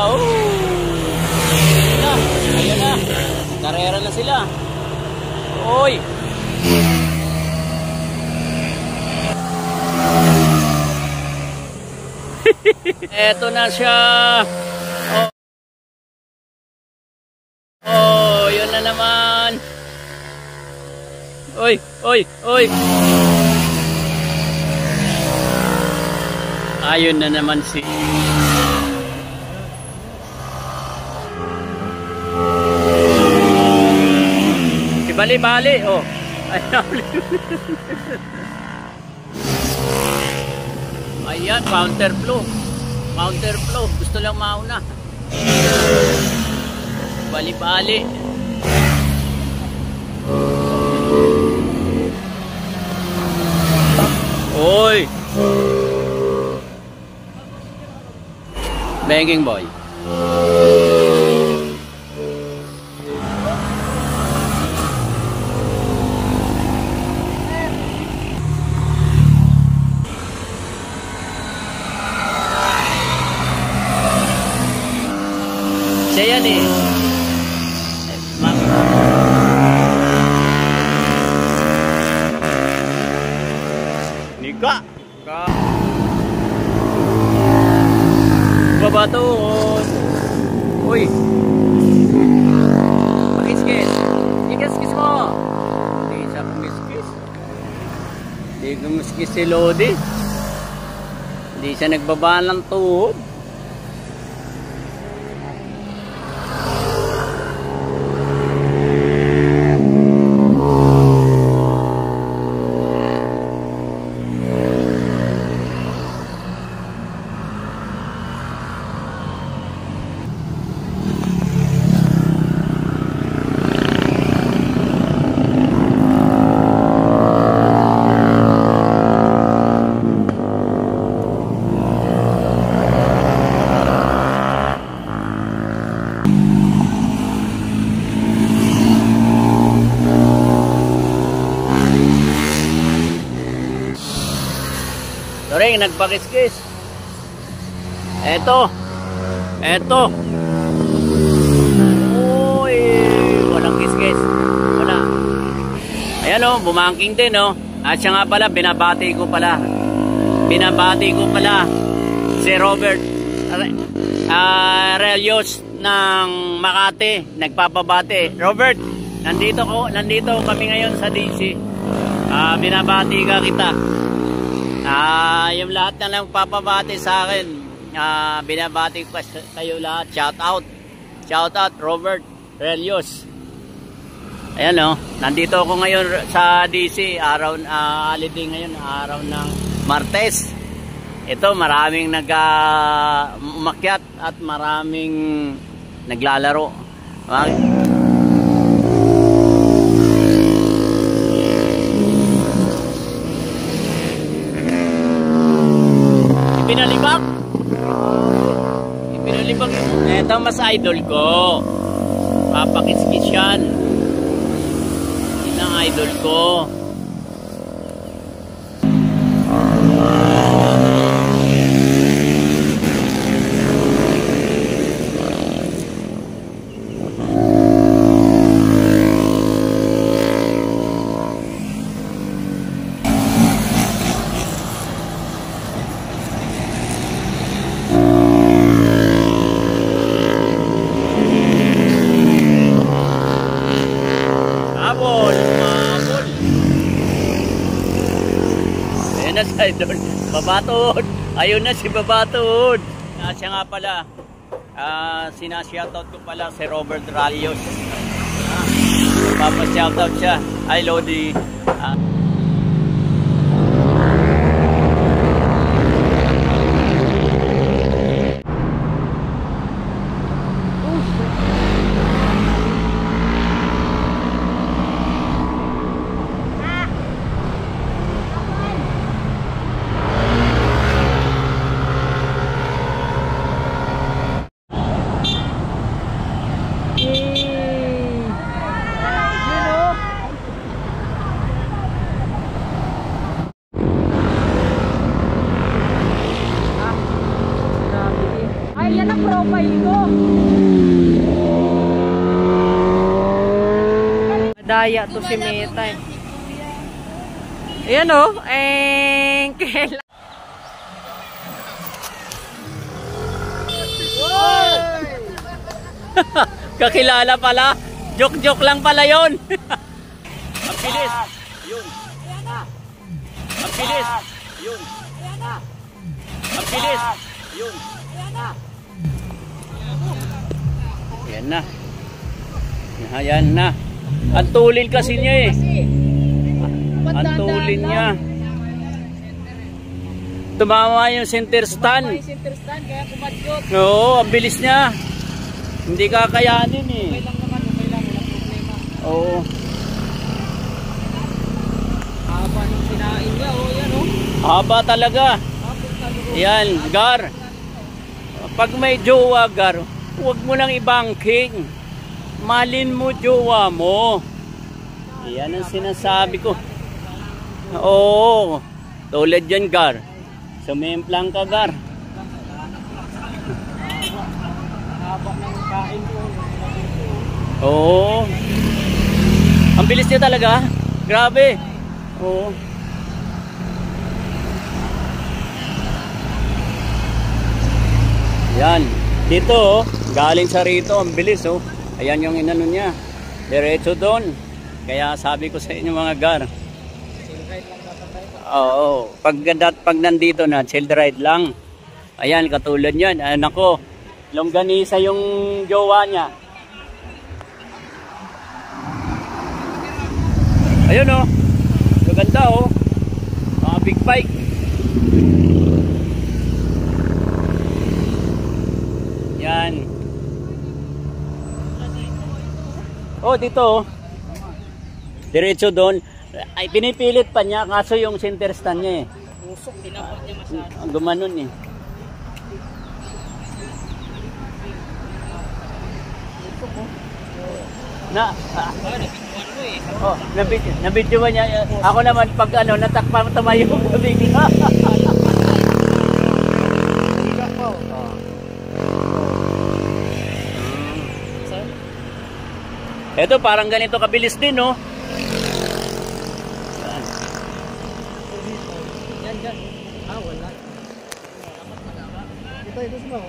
Oh! Ayan na. Karera na sila. Oy! Eto na siya. Oh. Oh, yun na naman. Oy, oy, oy. Ayun na naman si Bali-bali. Oh. Ayan, counterflow. Counterflow. Gusto lang mauna. Bali-bali. Oy. Banking boy. Siya yan eh. Nika. Babaton. Uy. Pakiskis. Ikiskis mo. Hindi siya kumiskis. Hindi kumiskis si Lodi. Hindi siya nagbaba ng tuhod. Sorry, nagpakiskis. Eto. Eto. Uy, walang kiskis. Wala. Ayan o, bumangking din o. At siya nga pala, binabati ko pala. Binabati ko pala si Robert Relios ng Makati. Nagpapabati. Robert, nandito kami ngayon sa DC. Binabati ka kita. Yung lahat na lang papabati sa akin, binabati ko kayo lahat. Shout out Robert Relios. Ayan o, nandito ako ngayon sa DC. Holiday ngayon, araw ng Martes. Ito, maraming umakyat at maraming naglalaro. Pinalibag. Ito mas idol ko. Papakiskis yan. Yan ang idol ko. Idol, Babaton. Ayun na si Babaton. Siya nga pala, sinashoutout ko pala si Robert Relios. Papashoutout siya. Hi Lodi. Ay, yan ang profile ko. Madaya to si Meta eh. Ayan o. Engkel. Kakilala pala. Joke-joke lang pala yon. Ang bilis. Yun. Ang bilis. Yun. Ang bilis. Yun. Yan na. Ayan na. Ang tulin kasi niya eh. Ang tulin niya. Tumama yung center stand. Kaya kumadyot. Oo, ang bilis niya. Hindi kakayanin eh. Okay lang naman, walang problema. Oo. Haba ng kinain niya, oh, yan oh. Haba talaga. Yan, Gar. Pag may jowa, Gar, huwag mo nang ibangking. Malin mo jowa mo. Yan ang sinasabi ko. Oo. Tulad yan, Gar. Sumimplang ka, Gar. Haba ng kain ko. Oo. Ang bilis niya talaga. Grabe. Oo. Yan. Dito, oh, galing sa rito. Ang bilis, oh. Ayan yung inano niya. Diretso doon. Kaya sabi ko sa inyo mga Gar. Oo. Pag nandito na, chill ride lang. Ayan, katulad yan. Anak ko. Longganisa yung jowa niya. Ayun oh. Maganda oh. Mga big bike. Yan. Oh, dito oh. Diretso doon. Ay, pinipilit pa niya kaso yung center stand niya eh. Usok, tinapat niya masyado. Gumanon eh. Oh, nabidyo ba niya? Ako naman pag ano, natakpan tumayo ko bigla. Ito parang ganito kabilis din, no? Yan, yan. Ah, wala. Ito, mo.